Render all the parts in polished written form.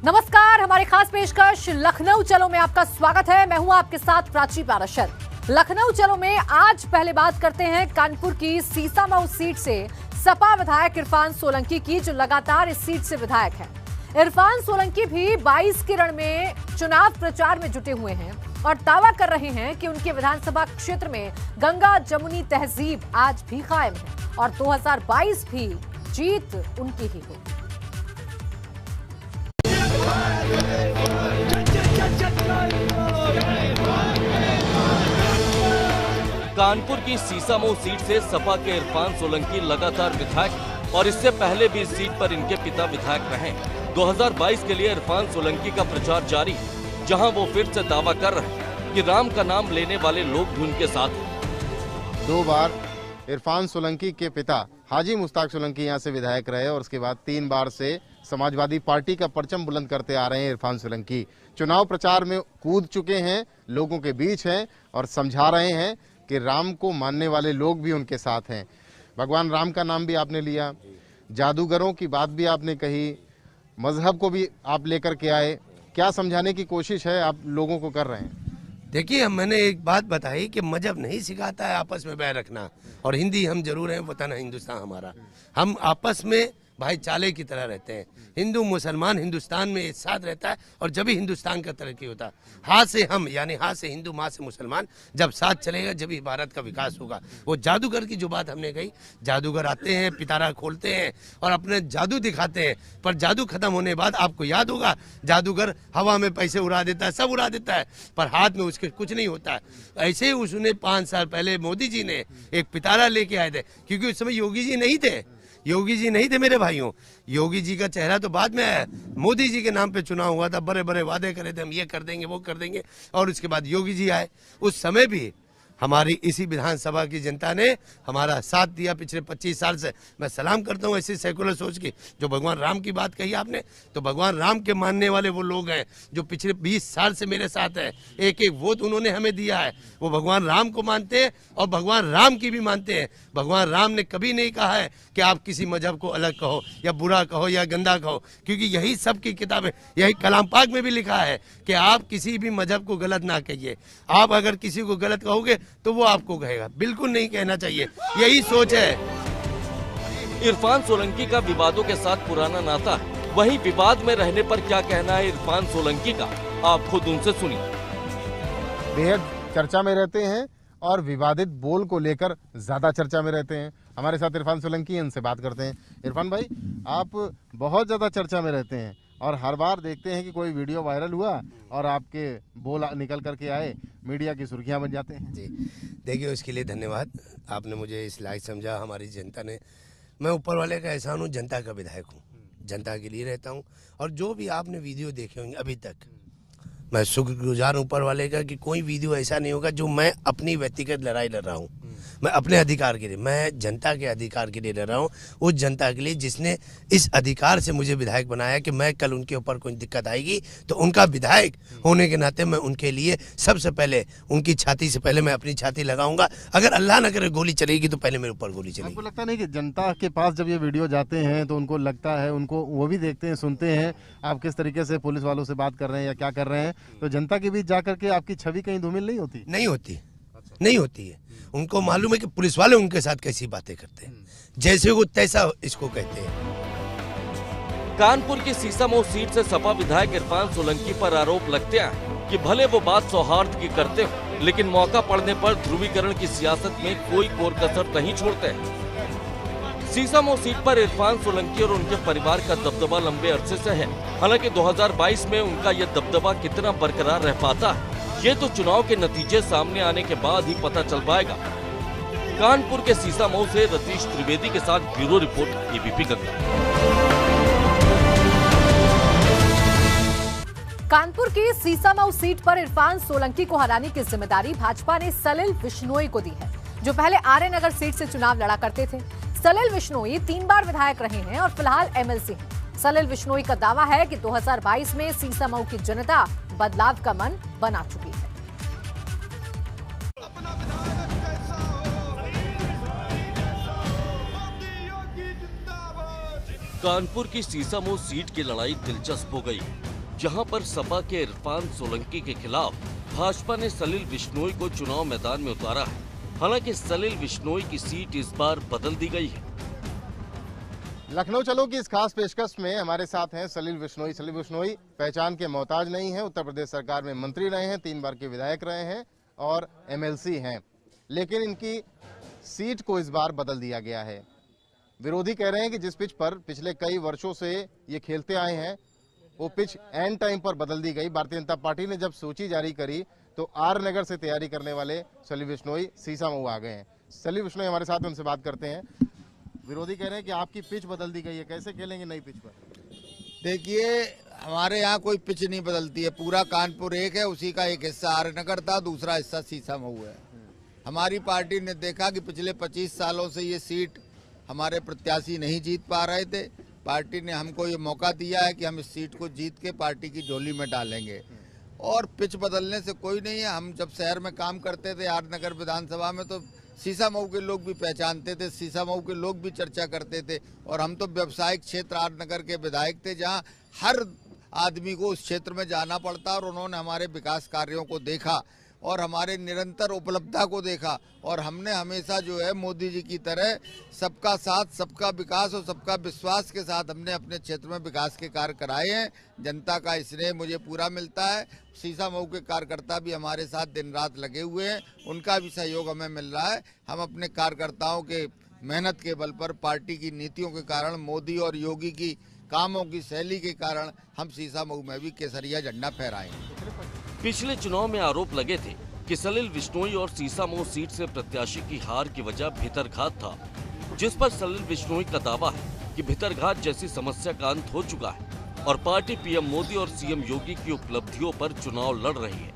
नमस्कार, हमारी खास पेशकश लखनऊ चलो में आपका स्वागत है। मैं हूं आपके साथ प्राची पाराशर। लखनऊ चलो में आज पहले बात करते हैं कानपुर की सीसामऊ सीट से सपा विधायक इरफान सोलंकी की, जो लगातार इस सीट से विधायक हैं। इरफान सोलंकी भी 22 के रण में चुनाव प्रचार में जुटे हुए हैं और दावा कर रहे हैं कि उनके विधानसभा क्षेत्र में गंगा जमुनी तहजीब आज भी कायम है और 2022 भी जीत उनकी ही होगी। कानपुर की सीसामऊ सीट से सपा के इरफान सोलंकी लगातार विधायक और इससे पहले भी इस सीट पर इनके पिता विधायक रहे। 2022 के लिए इरफान सोलंकी का प्रचार जारी है, जहां वो फिर से दावा कर रहे हैं कि राम का नाम लेने वाले लोग भी उनके साथ हैं। 2 बार इरफान सोलंकी के पिता हाजी मुश्ताक सोलंकी यहाँ से विधायक रहे और उसके बाद 3 बार से समाजवादी पार्टी का परचम बुलंद करते आ रहे हैं। इरफान सोलंकी चुनाव प्रचार में कूद चुके हैं, लोगों के बीच हैं और समझा रहे हैं कि राम को मानने वाले लोग भी उनके साथ हैं। भगवान राम का नाम भी आपने लिया, जादूगरों की बात भी आपने कही, मजहब को भी आप लेकर के आए। क्या समझाने की कोशिश है आप लोगों को कर रहे हैं? देखिए, मैंने एक बात बताई कि मजहब नहीं सिखाता है आपस में बैर रखना, और हिंदी हम जरूर हैं, वतन है हिंदुस्तान हमारा। हम आपस में भाईचारे की तरह रहते हैं। हिंदू मुसलमान हिंदुस्तान में एक साथ रहता है और जब ही हिंदुस्तान का तरक्की होता है। हाथ से हम यानी हाथ से हिंदू, माँ से मुसलमान जब साथ चलेगा जब ही भारत का विकास होगा। वो जादूगर की जो बात हमने कही, जादूगर आते हैं, पिटारा खोलते हैं और अपने जादू दिखाते हैं, पर जादू खत्म होने के बाद आपको याद होगा जादूगर हवा में पैसे उड़ा देता है, सब उड़ा देता है, पर हाथ में उसके कुछ नहीं होता है। ऐसे ही उसने 5 साल पहले मोदी जी ने एक पिटारा लेके आए थे, क्योंकि उस समय योगी जी नहीं थे। योगी जी नहीं थे मेरे भाइयों, योगी जी का चेहरा तो बाद में आया। मोदी जी के नाम पे चुनाव हुआ था, बड़े बड़े वादे करे थे, हम ये कर देंगे वो कर देंगे, और उसके बाद योगी जी आए। उस समय भी हमारी इसी विधानसभा की जनता ने हमारा साथ दिया पिछले 25 साल से। मैं सलाम करता हूँ ऐसी सेकुलर सोच की। जो भगवान राम की बात कही आपने, तो भगवान राम के मानने वाले वो लोग हैं जो पिछले 20 साल से मेरे साथ हैं। एक एक वोट उन्होंने हमें दिया है। वो भगवान राम को मानते हैं और भगवान राम की भी मानते हैं। भगवान राम ने कभी नहीं कहा है कि आप किसी मजहब को अलग कहो या बुरा कहो या गंदा कहो, क्योंकि यही सब की किताबें, यही कलाम पाक में भी लिखा है कि आप किसी भी मजहब को गलत ना कहिए। आप अगर किसी को गलत कहोगे तो वो आपको कहेगा, बिल्कुल नहीं कहना चाहिए। यही सोच है। इरफान सोलंकी का विवादों के साथ पुराना नाता है, वहीं विवाद में रहने पर क्या कहना है इरफान सोलंकी का, आप खुद उनसे सुनिए। बेहद चर्चा में रहते हैं और विवादित बोल को लेकर ज्यादा चर्चा में रहते हैं। हमारे साथ इरफान सोलंकी, इनसे बात करते हैं। इरफान भाई, आप बहुत ज्यादा चर्चा में रहते हैं और हर बार देखते हैं कि कोई वीडियो वायरल हुआ और आपके बोल निकल करके आए, मीडिया की सुर्खियां बन जाते हैं। जी, देखिए, उसके लिए धन्यवाद। आपने मुझे इस लायक समझा, हमारी जनता ने। मैं ऊपर वाले का एहसान हूँ, जनता का विधायक हूँ, जनता के लिए रहता हूँ। और जो भी आपने वीडियो देखे होंगे अभी तक, मैं शुक्रगुजार ऊपर वाले का कि कोई वीडियो ऐसा नहीं होगा जो मैं अपनी व्यक्तिगत लड़ाई लड़ रहा हूँ। मैं अपने अधिकार के लिए, मैं जनता के अधिकार के लिए लड़ रहा हूँ। उस जनता के लिए जिसने इस अधिकार से मुझे विधायक बनाया कि मैं कल उनके ऊपर कोई दिक्कत आएगी तो उनका विधायक होने के नाते मैं उनके लिए सबसे पहले उनकी छाती से पहले मैं अपनी छाती लगाऊंगा। अगर अल्लाह न करे गोली चलेगी तो पहले मेरे ऊपर गोली चलेगी। आपको लगता नहीं कि जनता के पास जब ये वीडियो जाते हैं तो उनको लगता है, उनको वो भी देखते हैं, सुनते हैं आप किस तरीके से पुलिस वालों से बात कर रहे हैं या क्या कर रहे हैं, तो जनता के बीच जाकर के आपकी छवि कहीं धूमिल नहीं होती? नहीं होती, नहीं होती है। उनको मालूम है कि पुलिस वाले उनके साथ कैसी बातें करते हैं, जैसे वो तैसा इसको कहते हैं। कानपुर की सीसामऊ सीट से सपा विधायक इरफान सोलंकी पर आरोप लगते हैं कि भले वो बात सौहार्द की करते हो, लेकिन मौका पड़ने पर ध्रुवीकरण की सियासत में कोई कोर कसर नहीं छोड़ते हैं। सीसामऊ सीट पर इरफान सोलंकी और उनके परिवार का दबदबा लंबे अरसे से है। हालांकि 2022 में उनका यह दबदबा कितना बरकरार रह पाता है, ये तो चुनाव के नतीजे सामने आने के बाद ही पता चल पाएगा। कानपुर के सीसामऊ से रतीश त्रिवेदी के साथ bureau report, ABP Ganga. Kanpur की सीसामऊ सीट पर इरफान सोलंकी को हराने की जिम्मेदारी भाजपा ने सलिल विश्नोई को दी है, जो पहले आर्य नगर सीट से चुनाव लड़ा करते थे। सलिल विश्नोई 3 बार विधायक रहे हैं और फिलहाल एमएलसी हैं। सलिल विश्नोई का दावा है कि 2022 में सीसामऊ की जनता बदलाव का मन बना चुकी है। कानपुर की सीसामऊ सीट की लड़ाई दिलचस्प हो गई। जहां पर सपा के इरफान सोलंकी के खिलाफ भाजपा ने सलील बिश्नोई को चुनाव मैदान में उतारा है। हालांकि सलील बिश्नोई की सीट इस बार बदल दी गई है। लखनऊ चलो की इस खास पेशकश में हमारे साथ हैं सलील बिश्नोई। सलील बिश्नोई पहचान के मोहताज नहीं है, उत्तर प्रदेश सरकार में मंत्री रहे हैं, 3 बार के विधायक रहे हैं और MLC हैं, लेकिन इनकी सीट को इस बार बदल दिया गया है। विरोधी कह रहे हैं कि जिस पिच पर पिछले कई वर्षों से ये खेलते आए हैं वो पिच एंड टाइम पर बदल दी गई। भारतीय जनता पार्टी ने जब सूची जारी करी तो आर नगर से तैयारी करने वाले सलील बिश्नोई सीसामऊ आ गए हैं। सलील बिश्नोई हमारे साथ, उनसे बात करते हैं। विरोधी कह रहे हैं कि आपकी पिच बदल दी गई है, कैसे खेलेंगे नई पिच पर? देखिए, हमारे यहाँ कोई पिच नहीं बदलती है, पूरा कानपुर एक है, उसी का एक हिस्सा आर नगर था, दूसरा हिस्सा सीसामऊ है। हमारी पार्टी ने देखा कि पिछले 25 सालों से ये सीट हमारे प्रत्याशी नहीं जीत पा रहे थे। पार्टी ने हमको ये मौका दिया है कि हम इस सीट को जीत के पार्टी की झोली में डालेंगे। और पिच बदलने से कोई नहीं है। हम जब शहर में काम करते थे आर नगर विधानसभा में, तो सीसामऊ के लोग भी पहचानते थे, सीसामऊ के लोग भी चर्चा करते थे। और हम तो व्यावसायिक क्षेत्र आर नगर के विधायक थे, जहाँ हर आदमी को उस क्षेत्र में जाना पड़ता, और उन्होंने हमारे विकास कार्यों को देखा और हमारे निरंतर उपलब्धता को देखा। और हमने हमेशा जो है मोदी जी की तरह सबका साथ, सबका विकास और सबका विश्वास के साथ हमने अपने क्षेत्र में विकास के कार्य कराए हैं। जनता का स्नेह मुझे पूरा मिलता है। सीसामऊ के कार्यकर्ता भी हमारे साथ दिन रात लगे हुए हैं, उनका भी सहयोग हमें मिल रहा है। हम अपने कार्यकर्ताओं के मेहनत के बल पर, पार्टी की नीतियों के कारण, मोदी और योगी की कामों की शैली के कारण हम सीसामऊ में भी केसरिया झंडा फहराएंगे। पिछले चुनाव में आरोप लगे थे कि सलील बिश्नोई और सीसामऊ सीट से प्रत्याशी की हार की वजह भीतरघात था, जिस पर सलील बिश्नोई का दावा है कि भीतरघात जैसी समस्या का अंत हो चुका है और पार्टी PM मोदी और CM योगी की उपलब्धियों पर चुनाव लड़ रही है।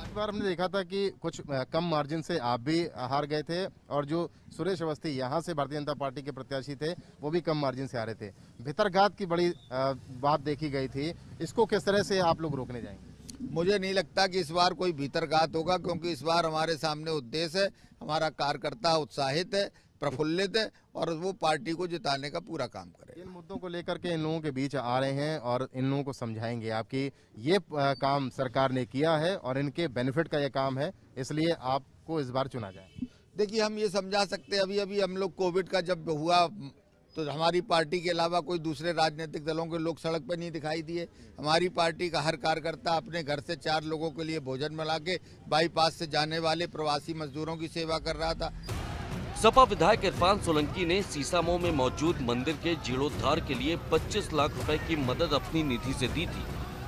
इस बार हमने देखा था कि कुछ कम मार्जिन से आप भी हार गए थे और जो सुरेश अवस्थी यहाँ से भारतीय जनता पार्टी के प्रत्याशी थे वो भी कम मार्जिन से आ रहे थे। भीतरघात की बड़ी बात देखी गई थी, इसको किस तरह से आप लोग रोकने जाएंगे? मुझे नहीं लगता कि इस बार कोई भीतरघात होगा, क्योंकि इस बार हमारे सामने उद्देश्य है, हमारा कार्यकर्ता उत्साहित है, प्रफुल्लित है और वो पार्टी को जिताने का पूरा काम करे। इन मुद्दों को लेकर के इन लोगों के बीच आ रहे हैं और इन लोगों को समझाएंगे आपकी ये काम सरकार ने किया है और इनके बेनिफिट का ये काम है, इसलिए आपको इस बार चुना जाए। देखिए, हम ये समझा सकते हैं, अभी हम लोग कोविड का जब हुआ तो हमारी पार्टी के अलावा कोई दूसरे राजनीतिक दलों के लोग सड़क पर नहीं दिखाई दिए। हमारी पार्टी का हर कार्यकर्ता अपने घर से 4 लोगों के लिए भोजन मिला के बाईपास से जाने वाले प्रवासी मजदूरों की सेवा कर रहा था। सपा विधायक इरफान सोलंकी ने सीसामऊ में मौजूद मंदिर के जीर्णोद्धार के लिए 25 लाख रुपए की मदद अपनी निधि से दी थी।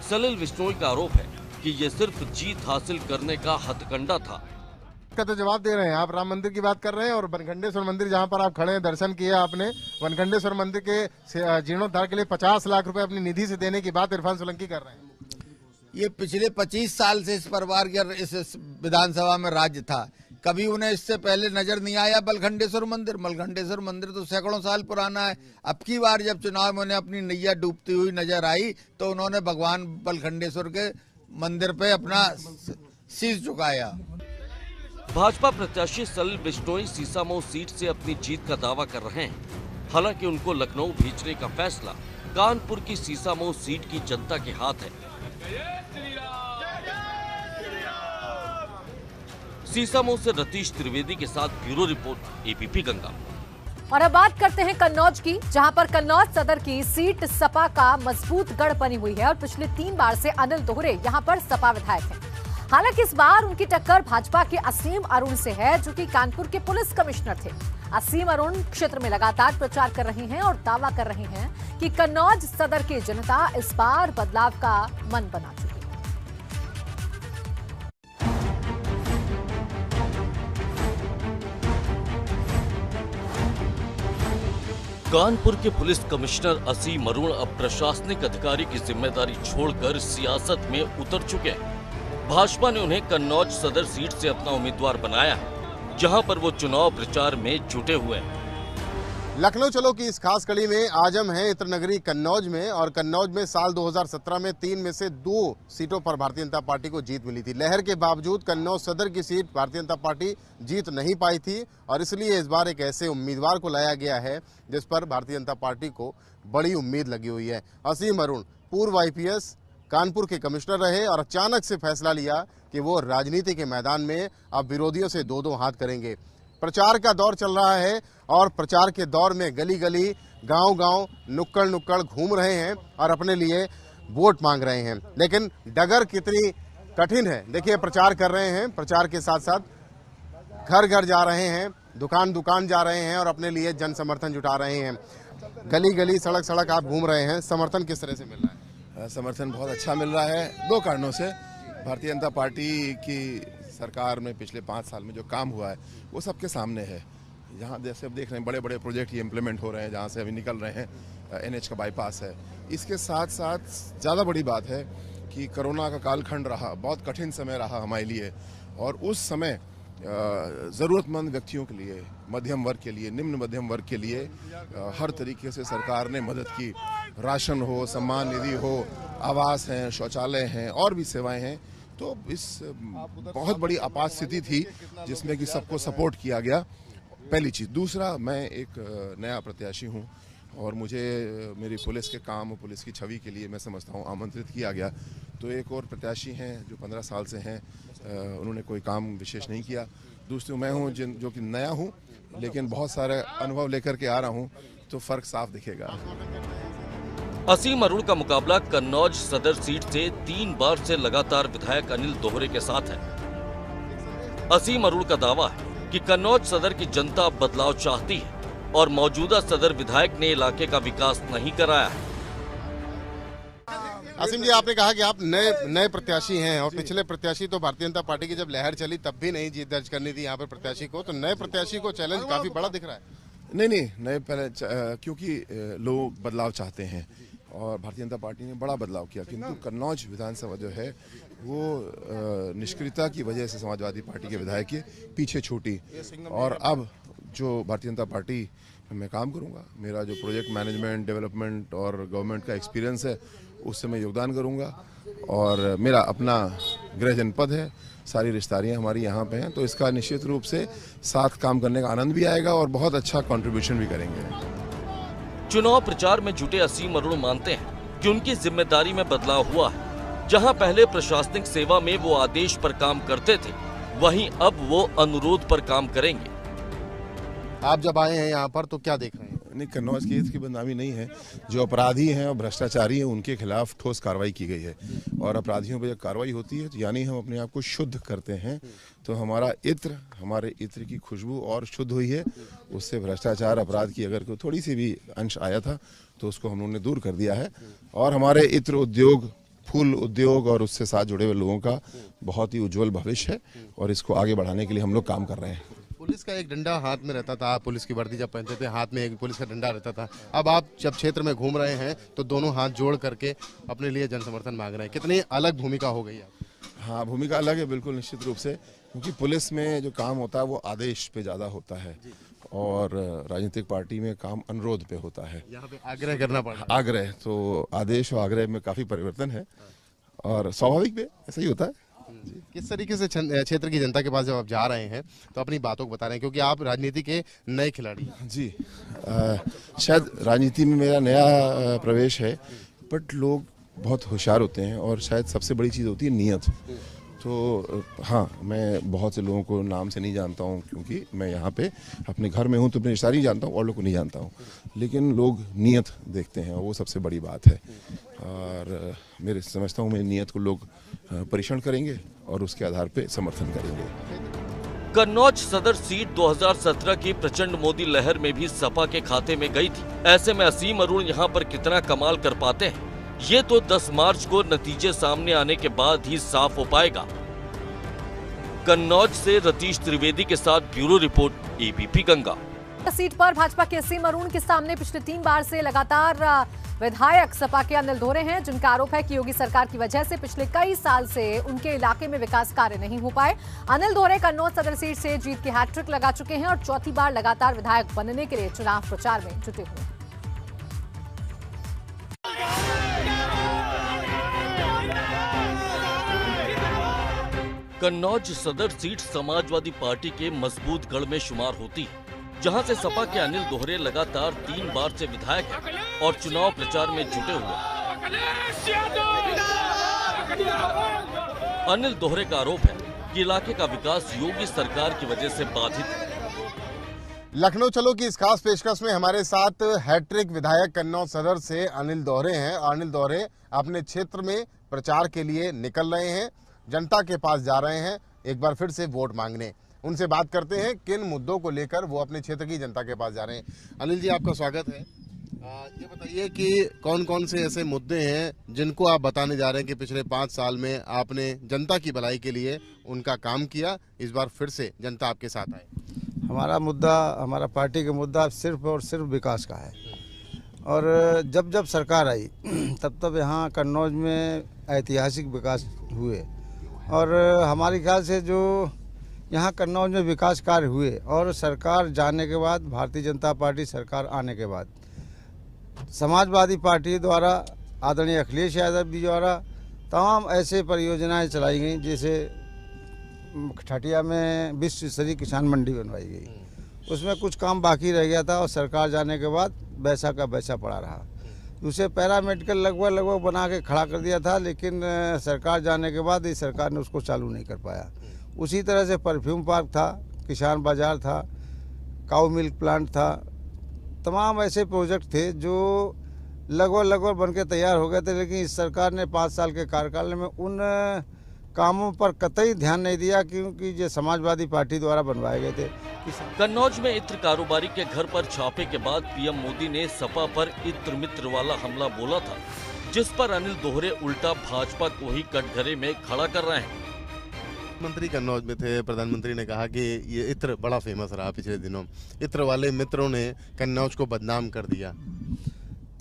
सलील बिश्नोई का आरोप है कि ये सिर्फ जीत हासिल करने का हथकंडा था। का तो जवाब दे रहे हैं आप, राम मंदिर की बात कर रहे हैं और वनखंडेश्वर मंदिर जहां पर आप खड़े हैं, दर्शन किया आपने, वनखंडेश्वर मंदिर के जीर्णोद्धार के लिए 50 लाख रुपए अपनी निधि से देने की बात इरफान सोलंकी कर रहे हैं। ये पिछले 25 साल से इस परिवार के इस विधानसभा में राज्य था, कभी उन्हें इससे पहले नजर नहीं आया बलखंडेश्वर मंदिर। बलखंडेश्वर मंदिर तो सैकड़ों साल पुराना है। अब की बार जब चुनाव में उन्हें अपनी नैया डूबती हुई नजर आई तो उन्होंने भगवान बलखंडेश्वर के मंदिर पे अपना शीश झुकाया। भाजपा प्रत्याशी सलील बिश्नोई सीसामऊ सीट से अपनी जीत का दावा कर रहे हैं। हालांकि उनको लखनऊ भेजने का फैसला कानपुर की सीसामऊ सीट की जनता के हाथ है। सीसामऊ से रतीश त्रिवेदी के साथ ब्यूरो रिपोर्ट, ABP गंगा। और अब बात करते हैं कन्नौज की, जहां पर कन्नौज सदर की सीट सपा का मजबूत गढ़ बनी हुई है और पिछले 3 बार से अनिल दोहरे यहां पर सपा विधायक हैं। हालांकि इस बार उनकी टक्कर भाजपा के असीम अरुण से है, जो कि कानपुर के पुलिस कमिश्नर थे। असीम अरुण क्षेत्र में लगातार प्रचार कर रही हैं और दावा कर रही हैं कि कन्नौज सदर की जनता इस बार बदलाव का मन बना चुकी है। कानपुर के पुलिस कमिश्नर असीम अरुण अब प्रशासनिक अधिकारी की जिम्मेदारी छोड़कर सियासत में उतर चुके हैं। भाजपा ने उन्हें कन्नौज सदर सीट से अपना उम्मीदवार बनाया है, जहां पर वो चुनाव प्रचार में जुटे हुए हैं। लखनऊ चलो की इस खास कड़ी में आज हम हैं इत्र नगरी कन्नौज में, और कन्नौज में साल 2017 में 3 में से 2 सीटों पर भारतीय जनता पार्टी को जीत मिली थी। लहर के बावजूद कन्नौज सदर की सीट भारतीय जनता पार्टी जीत नहीं पाई थी और इसलिए इस बार एक ऐसे उम्मीदवार को लाया गया है जिस पर भारतीय जनता पार्टी को बड़ी उम्मीद लगी हुई है। असीम अरुण पूर्व आईपीएस, कानपुर के कमिश्नर रहे और अचानक से फैसला लिया कि वो राजनीति के मैदान में अब विरोधियों से दो दो हाथ करेंगे। प्रचार का दौर चल रहा है और प्रचार के दौर में गली गली, गांव गांव, नुक्कड़ नुक्कड़ घूम रहे हैं और अपने लिए वोट मांग रहे हैं। लेकिन डगर कितनी कठिन है, देखिए प्रचार कर रहे हैं, प्रचार के साथ साथ घर घर जा रहे हैं, दुकान दुकान जा रहे हैं और अपने लिए जन समर्थन जुटा रहे हैं। गली गली, सड़क सड़क आप घूम रहे हैं, समर्थन किस तरह से मिल रहा है? समर्थन बहुत अच्छा मिल रहा है, दो कारणों से। भारतीय जनता पार्टी की सरकार में पिछले 5 साल में जो काम हुआ है वो सबके सामने है। यहाँ जैसे अब देख रहे हैं बड़े बड़े प्रोजेक्ट ये इम्प्लीमेंट हो रहे हैं, जहाँ से अभी निकल रहे हैं, NH का बाईपास है। इसके साथ साथ ज़्यादा बड़ी बात है कि कोरोना का कालखंड रहा, बहुत कठिन समय रहा हमारे लिए, और उस समय ज़रूरतमंद व्यक्तियों के लिए, मध्यम वर्ग के लिए, निम्न मध्यम वर्ग के लिए हर तरीके से सरकार ने मदद की। राशन हो, सम्मान निधि हो, आवास हैं, शौचालय हैं और भी सेवाएं हैं। तो इस बहुत बड़ी आपात स्थिति थी जिसमें कि सबको सपोर्ट किया गया, पहली चीज़। दूसरा, मैं एक नया प्रत्याशी हूँ और मुझे मेरी पुलिस के काम और पुलिस की छवि के लिए मैं समझता हूँ आमंत्रित किया गया। तो एक और प्रत्याशी हैं जो 15 साल से हैं, उन्होंने कोई काम विशेष नहीं किया। दूसरी मैं हूँ जो कि नया हूँ लेकिन बहुत सारे अनुभव लेकर के आ रहा हूँ, तो फर्क साफ दिखेगा। असीम अरुण का मुकाबला कन्नौज सदर सीट से 3 बार से लगातार विधायक अनिल दोहरे के साथ है। असीम अरुण का दावा है कि कन्नौज सदर की जनता बदलाव चाहती है और मौजूदा सदर विधायक ने इलाके का विकास नहीं कराया है। असीम जी, आपने कहा कि आप नए प्रत्याशी हैं और पिछले प्रत्याशी तो भारतीय जनता पार्टी की जब लहर चली तब भी नहीं जीत दर्ज करनी थी यहाँ पर प्रत्याशी को, तो नए प्रत्याशी को चैलेंज काफी बड़ा दिख रहा है। नहीं, नए पहले क्योंकि लोग बदलाव चाहते हैं और भारतीय जनता पार्टी ने बड़ा बदलाव किया, किंतु कन्नौज विधानसभा जो है वो निष्क्रियता की वजह से समाजवादी पार्टी के विधायक के पीछे छूटी। और अब जो भारतीय जनता पार्टी में काम करूंगा, मेरा जो प्रोजेक्ट मैनेजमेंट, डेवलपमेंट और गवर्नमेंट का एक्सपीरियंस है उससे मैं योगदान करूंगा। और मेरा अपना गृह जनपद है, सारी रिश्तेदारियां हमारी यहाँ पे हैं, तो इसका निश्चित रूप से साथ काम करने का आनंद भी आएगा और बहुत अच्छा कंट्रीब्यूशन भी करेंगे। चुनाव प्रचार में जुटे असीम अरुण मानते हैं कि उनकी जिम्मेदारी में बदलाव हुआ है। जहां पहले प्रशासनिक सेवा में वो आदेश पर काम करते थे, वहीं अब वो अनुरोध पर काम करेंगे। आप जब आए हैं यहाँ पर तो क्या देख रहे हैं? नहीं, कन्नौज की इसकी बदनामी नहीं है। जो अपराधी हैं और भ्रष्टाचारी हैं उनके खिलाफ ठोस कार्रवाई की गई है, और अपराधियों पर जब कार्रवाई होती है तो यानी हम अपने आप को शुद्ध करते हैं। तो हमारे इत्र की खुशबू और शुद्ध हुई है। उससे भ्रष्टाचार, अपराध की अगर कोई थोड़ी सी भी अंश आया था तो उसको हम लोगों ने दूर कर दिया है। और हमारे इत्र उद्योग, फूल उद्योग और उससे साथ जुड़े हुए लोगों का बहुत ही उज्जवल भविष्य है और इसको आगे बढ़ाने के लिए हम लोग काम कर रहे हैं। पुलिस का एक डंडा हाथ में रहता था, पुलिस की वर्दी जब पहनते थे हाथ में एक पुलिस का डंडा रहता था। अब आप जब क्षेत्र में घूम रहे हैं तो दोनों हाथ जोड़ करके अपने लिए जन समर्थन मांग रहे हैं, कितनी अलग भूमिका हो गई है? हाँ, भूमिका अलग है बिल्कुल, निश्चित रूप से, क्योंकि पुलिस में जो काम होता है वो आदेश पे ज़्यादा होता है और राजनीतिक पार्टी में काम अनुरोध पे होता है। यहाँ पे आग्रह करना पड़ता है। आग्रह, तो आदेश और आग्रह में काफ़ी परिवर्तन है और स्वाभाविक भी ऐसा ही होता है। किस तरीके से क्षेत्र की जनता के पास जब आप जा रहे हैं तो अपनी बातों को बता रहे हैं, क्योंकि आप राजनीति के नए खिलाड़ी हैं? जी, शायद राजनीति में मेरा नया प्रवेश है, बट लोग बहुत होशियार होते हैं और शायद सबसे बड़ी चीज़ होती है नीयत। तो हाँ, मैं बहुत से लोगों को नाम से नहीं जानता हूँ क्योंकि मैं यहाँ पे अपने घर में हूँ, तो अपने रिश्तेदार जानता हूँ और लोग को नहीं जानता हूँ, लेकिन लोग नीयत देखते हैं और वो सबसे बड़ी बात है। और मेरे समझता हूँ मेरी नीयत को लोग परीक्षण करेंगे और उसके आधार पे समर्थन करेंगे। कन्नौज सदर सीट 2017 की प्रचंड मोदी लहर में भी सपा के खाते में गई थी। ऐसे में असीम अरुण यहाँ पर कितना कमाल कर पाते हैं, ये तो 10 मार्च को नतीजे सामने आने के बाद ही साफ हो पाएगा। कन्नौज से रतीश त्रिवेदी के साथ bureau report, ABP Ganga. Seat पर भाजपा के असीम अरुण के सामने पिछले 3 बार से लगातार विधायक सपा के अनिल दोहरे हैं, जिनका आरोप है कि योगी सरकार की वजह से पिछले कई साल से उनके इलाके में विकास कार्य नहीं हो पाए। अनिल दोहरे कन्नौज सदर सीट से जीत की हैट्रिक लगा चुके हैं और चौथी बार लगातार विधायक बनने के लिए चुनाव प्रचार में जुटे हुए हैं। कन्नौज सदर सीट समाजवादी पार्टी के मजबूत गढ़ में शुमार होती है, जहां से सपा के अनिल दोहरे लगातार 3 बार से विधायक हैं और चुनाव प्रचार में जुटे हुए। अनिल दोहरे का आरोप है कि इलाके का विकास योगी सरकार की वजह से बाधित है। लखनऊ चलो की इस खास पेशकश में हमारे साथ हैट्रिक विधायक कन्नौज सदर से अनिल दोहरे हैं। अनिल दोहरे अपने क्षेत्र में प्रचार के लिए निकल रहे हैं, जनता के पास जा रहे हैं एक बार फिर से वोट मांगने। उनसे बात करते हैं किन मुद्दों को लेकर वो अपने क्षेत्र की जनता के पास जा रहे हैं। अनिल जी, आपका स्वागत है। ये बताइए कि कौन कौन से ऐसे मुद्दे हैं जिनको आप बताने जा रहे हैं कि पिछले 5 साल में आपने जनता की भलाई के लिए उनका काम किया, इस बार फिर से जनता आपके साथ आए। हमारा मुद्दा, हमारा पार्टी का मुद्दा सिर्फ और सिर्फ विकास का है। और जब जब सरकार आई तब तब यहाँ कन्नौज में ऐतिहासिक विकास हुए और हमारे ख्याल से जो यहाँ कन्नौज में विकास कार्य हुए और सरकार जाने के बाद, भारतीय जनता पार्टी सरकार आने के बाद समाजवादी पार्टी द्वारा, आदरणीय अखिलेश यादव जी द्वारा तमाम ऐसे परियोजनाएं चलाई गई, जैसे ठटिया में विश्व स्तरीय किसान मंडी बनवाई गई। उसमें कुछ काम बाकी रह गया था और सरकार जाने के बाद वैसा का वैसा पड़ा रहा। उसे पैरामेडिकल लगभग बना के खड़ा कर दिया था, लेकिन सरकार जाने के बाद इस सरकार ने उसको चालू नहीं कर पाया। उसी तरह से परफ्यूम पार्क था, किसान बाजार था, काऊ मिल्क प्लांट था, तमाम ऐसे प्रोजेक्ट थे जो लगभग बन के तैयार हो गए थे, लेकिन इस सरकार ने 5 साल के कार्यकाल में उन कामों पर कतई ध्यान नहीं दिया, क्योंकि ये समाजवादी पार्टी द्वारा बनवाए गए थे। कन्नौज में इत्र कारोबारी के घर पर छापे के बाद पीएम मोदी ने सपा पर इत्र मित्र वाला हमला बोला था, जिस पर अनिल दोहरे उल्टा भाजपा को ही कटघरे में खड़ा कर रहे हैं। मंत्री कन्नौज में थे, प्रधानमंत्री ने कहा कि ये इत्र बड़ा फेमस रहा पिछले दिनों, इत्र वाले मित्रों ने कन्नौज को बदनाम कर दिया।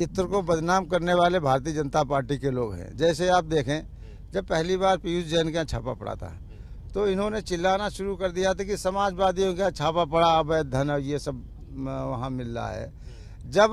इत्र को बदनाम करने वाले भारतीय जनता पार्टी के लोग हैं। जैसे आप देखें, जब पहली बार पीयूष जैन का छापा पड़ा था तो इन्होंने चिल्लाना शुरू कर दिया था कि समाजवादियों का छापा पड़ा, अवैध धन ये सब वहाँ मिल रहा है। जब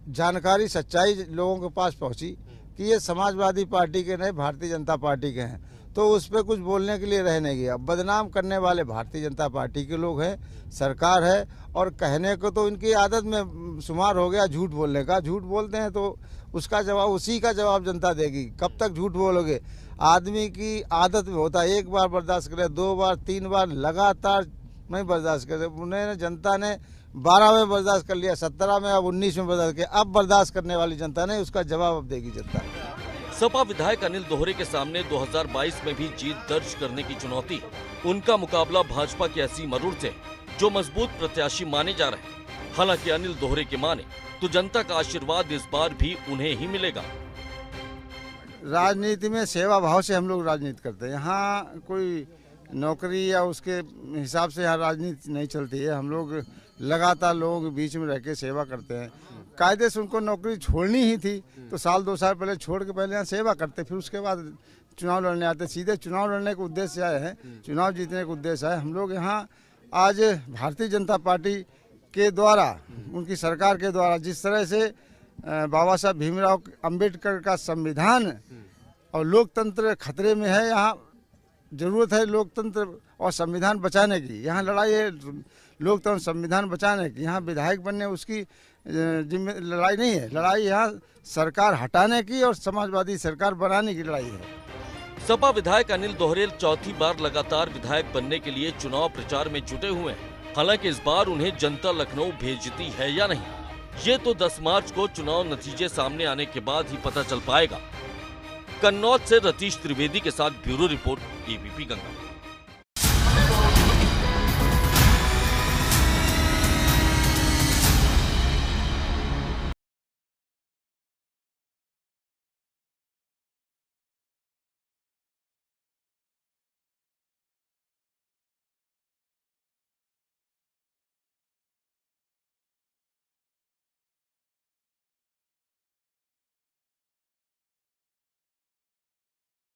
जानकारी, सच्चाई लोगों के पास पहुँची कि ये समाजवादी पार्टी के नहीं, भारतीय जनता पार्टी के हैं, तो उस पर कुछ बोलने के लिए रह नहीं गया। बदनाम करने वाले भारतीय जनता पार्टी के लोग हैं, सरकार है, और कहने को तो इनकी आदत में शुमार हो गया झूठ बोलने का। झूठ बोलते हैं तो उसका जवाब, उसी का जवाब जनता देगी। कब तक झूठ बोलोगे? आदमी की आदत में होता है, एक बार बर्दाश्त करे, 2 बार, 3 बार लगातार नहीं बर्दाश्त करे। उन्हें जनता ने 12 में बर्दाश्त कर लिया, 17 में, अब 19 में बर्दाश्त किया। अब बर्दाश्त करने वाली जनता नहीं, उसका जवाब अब देगी जनता। सपा विधायक अनिल दोहरे के सामने 2022 में भी जीत दर्ज करने की चुनौती। उनका मुकाबला भाजपा के असीम अरूर से, जो मजबूत प्रत्याशी माने जा रहे हैं। हालांकि अनिल दोहरे के माने तो जनता का आशीर्वाद इस बार भी उन्हें ही मिलेगा। राजनीति में सेवा भाव से हम लोग राजनीति करते हैं। यहाँ कोई नौकरी या उसके हिसाब से यहाँ राजनीति नहीं चलती है। हम लोग लगातार लोगों के बीच में रह के सेवा करते हैं। कायदे से उनको नौकरी छोड़नी ही थी तो 1-2 साल पहले छोड़ के पहले यहाँ सेवा करते, फिर उसके बाद चुनाव लड़ने आते। सीधे चुनाव लड़ने के उद्देश्य से आए हैं, चुनाव जीतने के उद्देश्य आए। हम लोग यहाँ आज भारतीय जनता पार्टी के द्वारा, उनकी सरकार के द्वारा जिस तरह से बाबा साहब भीमराव अंबेडकर का संविधान और लोकतंत्र खतरे में है, यहाँ जरूरत है लोकतंत्र और संविधान बचाने की। यहाँ लड़ाई है लोकतंत्र संविधान बचाने की। यहाँ विधायक बनने उसकी लड़ाई नहीं है, लड़ाई यहाँ सरकार हटाने की और समाजवादी सरकार बनाने की लड़ाई है। सपा विधायक अनिल दोहरे चौथी बार लगातार विधायक बनने के लिए चुनाव प्रचार में जुटे हुए हैं। हालांकि इस बार उन्हें जनता लखनऊ भेजती है या नहीं, ये तो 10 मार्च को चुनाव नतीजे सामने आने के बाद ही पता चल पाएगा। कन्नौज से रतीश त्रिवेदी के साथ ब्यूरो रिपोर्ट, एबीपी गंगा।